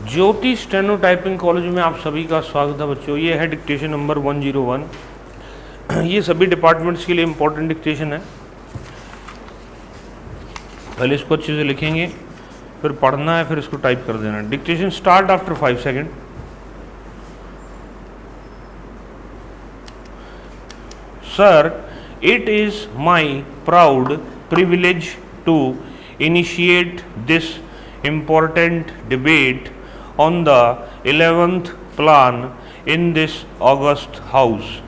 ज्योति steno typing college में आप सभी का स्वागत है बच्चों। ये है डिक्टेशन नंबर 101। ये सभी डिपार्टमेंट्स के लिए इम्पोर्टेंट डिक्टेशन है। पहले इसको अच्छे से लिखेंगे, फिर पढ़ना है, फिर इसको टाइप कर देना है। Dictation start after 5 second. Sir, it is my proud privilege to initiate this important debate on the 11th plan in this august house.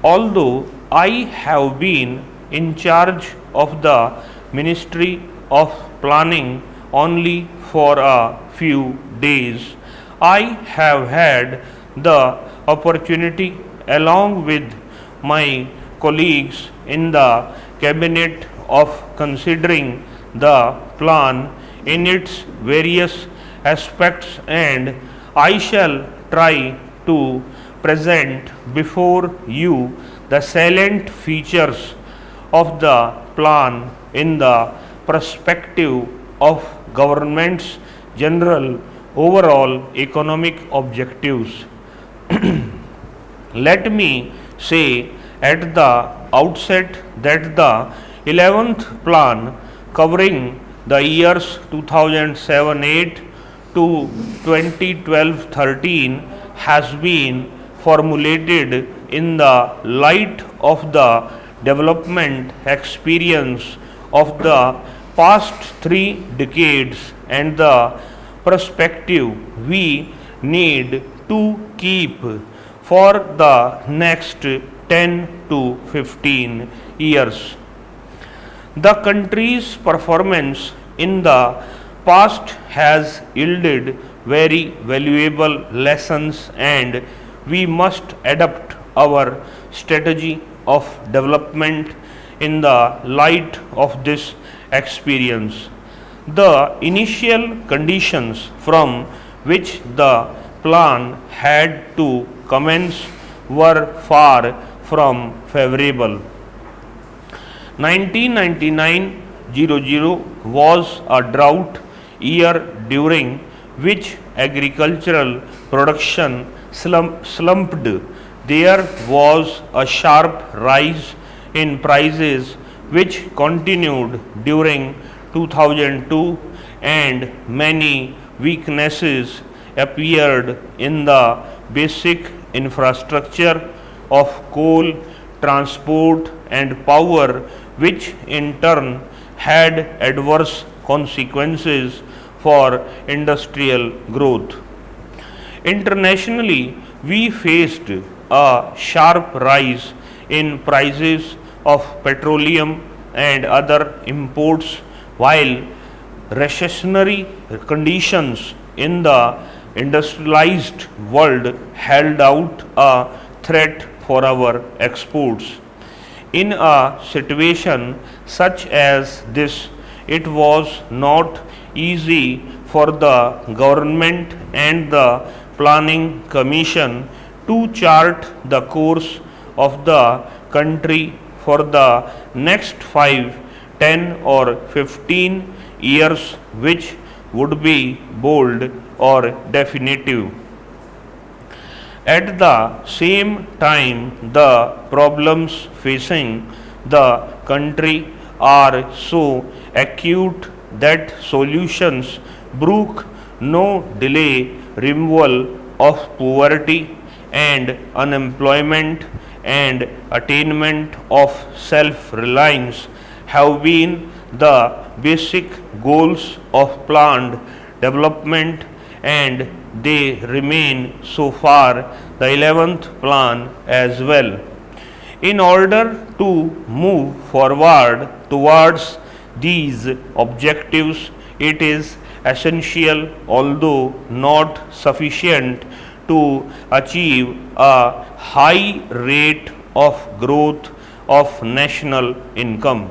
Although I have been in charge of the Ministry of Planning only for a few days, I have had the opportunity along with my colleagues in the cabinet of considering the plan in its various aspects, and I shall try to present before you the salient features of the plan in the perspective of government's general overall economic objectives. Let me say at the outset that the 11th plan, covering the years 2007-8 to 2012-13, has been formulated in the light of the development experience of the past 3 decades and the perspective we need to keep for the next 10 to 15 years. The country's performance in the past has yielded very valuable lessons, and we must adapt our strategy of development in the light of this experience. The initial conditions from which the plan had to commence were far from favorable. 1999-00 was a drought year during which agricultural production slumped. There was a sharp rise in prices which continued during 2002, and many weaknesses appeared in the basic infrastructure of coal, transport and power, which in turn had adverse consequences for industrial growth. Internationally, we faced a sharp rise in prices of petroleum and other imports, while recessionary conditions in the industrialized world held out a threat for our exports. In a situation such as this, it was not easy for the government and the planning commission to chart the course of the country for the next 5, 10 or 15 years, which would be bold or definitive. At the same time, the problems facing the country are so acute that solutions brook no delay. Removal of poverty and unemployment and attainment of self-reliance have been the basic goals of planned development, and they remain so far the 11th plan as well. In order to move forward towards these objectives, it is essential, although not sufficient, to achieve a high rate of growth of national income.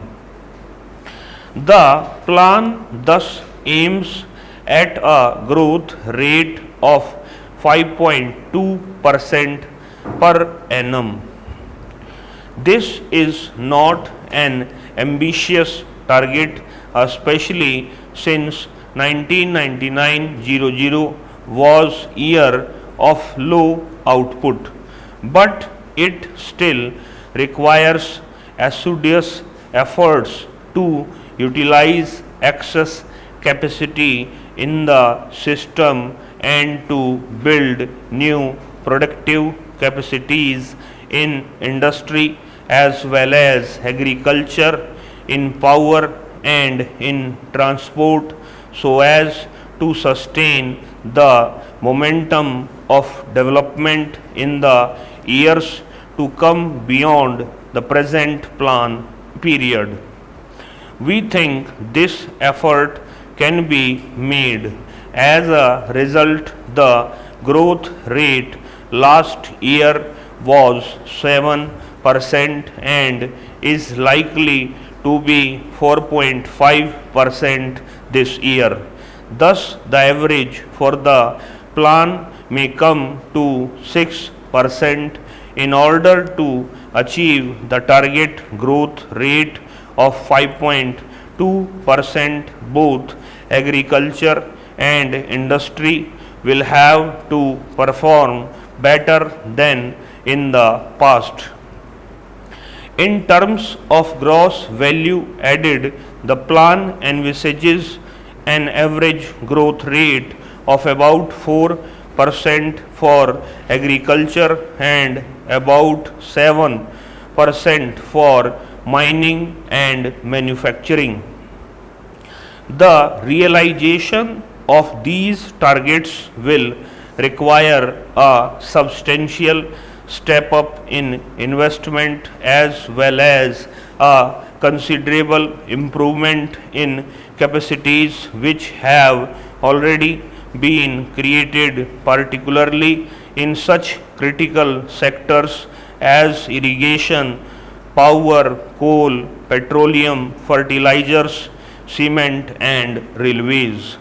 The plan thus aims at a growth rate of 5.2% per annum. This is not an ambitious target, especially since 1999-00 was year of low output, but it still requires assiduous efforts to utilize excess capacity in the system and to build new productive capacities in industry as well as agriculture, in power and in transport so as to sustain the momentum of development in the years to come beyond the present plan period. We think this effort can be made. As a result, the growth rate last year was 7% and is likely to be 4.5% this year. Thus, the average for the plan may come to 6% in order to achieve the target growth rate of 5.2%. Both agriculture and industry will have to perform better than in the past. In terms of gross value added, the plan envisages an average growth rate of about 4% for agriculture and about 7% for mining and manufacturing. The realization of these targets will require a substantial step up in investment as well as a considerable improvement in capacities which have already been created, particularly in such critical sectors as irrigation, power, coal, petroleum, fertilizers, cement and railways.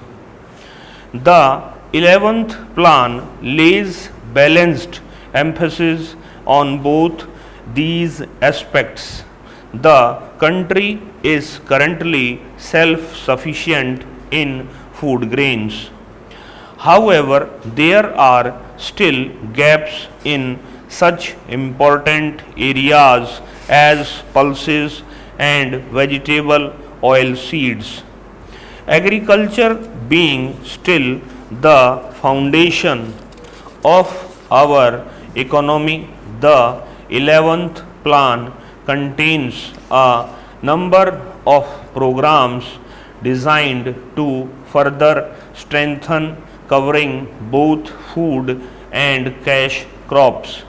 The 11th plan lays balanced emphasis on both these aspects. The country is currently self-sufficient in food grains. However, there are still gaps in such important areas as pulses and vegetable oil seeds. Agriculture being still the foundation of our economy, the 11th plan contains a number of programs designed to further strengthen covering both food and cash crops.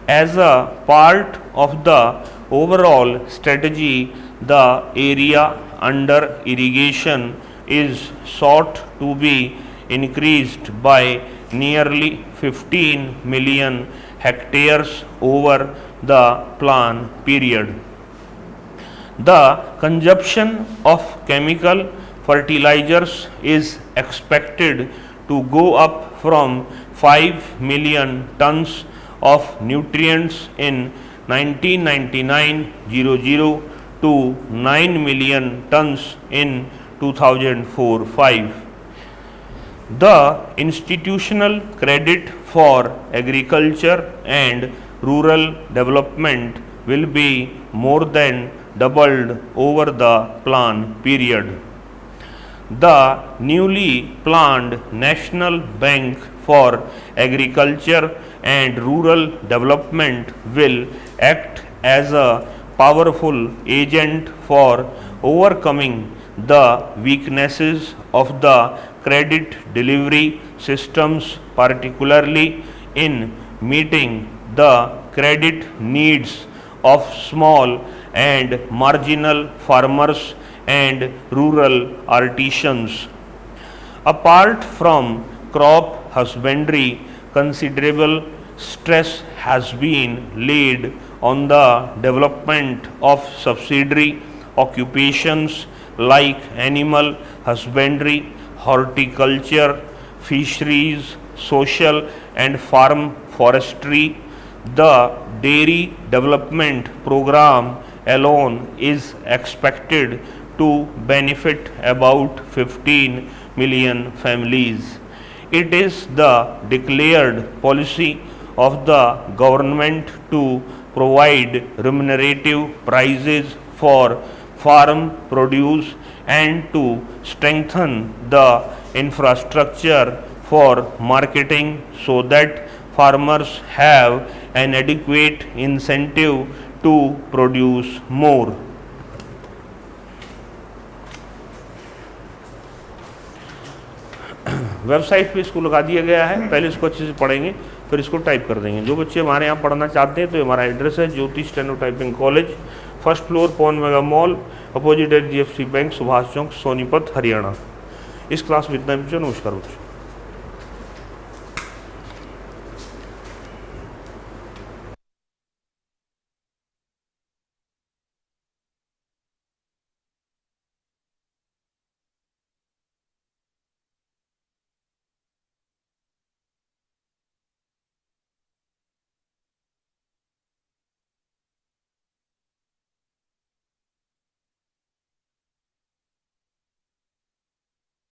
As a part of the overall strategy, the area under irrigation is sought to be increased by nearly 15 million hectares over the plan period. The consumption of chemical fertilizers is expected to go up from 5 million tons of nutrients in 1999-00 to 9 million tons in 2004-05. The institutional credit for agriculture and rural development will be more than doubled over the plan period. The newly planned National Bank for Agriculture and Rural Development will act as a powerful agent for overcoming the weaknesses of the credit delivery systems, particularly in meeting the credit needs of small and marginal farmers and rural artisans. Apart from crop husbandry, considerable stress has been laid on the development of subsidiary occupations like animal husbandry, horticulture, fisheries, social and farm forestry. The dairy development program alone is expected to benefit about 15 million families. It is the declared policy of the government to provide remunerative prices for farm produce and to strengthen the infrastructure for marketing so that farmers have an adequate incentive to produce more. Website पे इसको लगा दिया गया है, पहले इसको अच्छे से पढ़ेंगे फिर इसको टाइप कर देंगे। जो बच्चे हमारे यहाँ पढ़ना चाहते हैं तो हमारा एड्रेस है Jyoti steno typing college, first floor Pavan mega mall, opposite HDFC bank, Subhash Chowk, Sonipat, Haryana. इस क्लास में इतना बच्चों, नमस्कार बच्चों।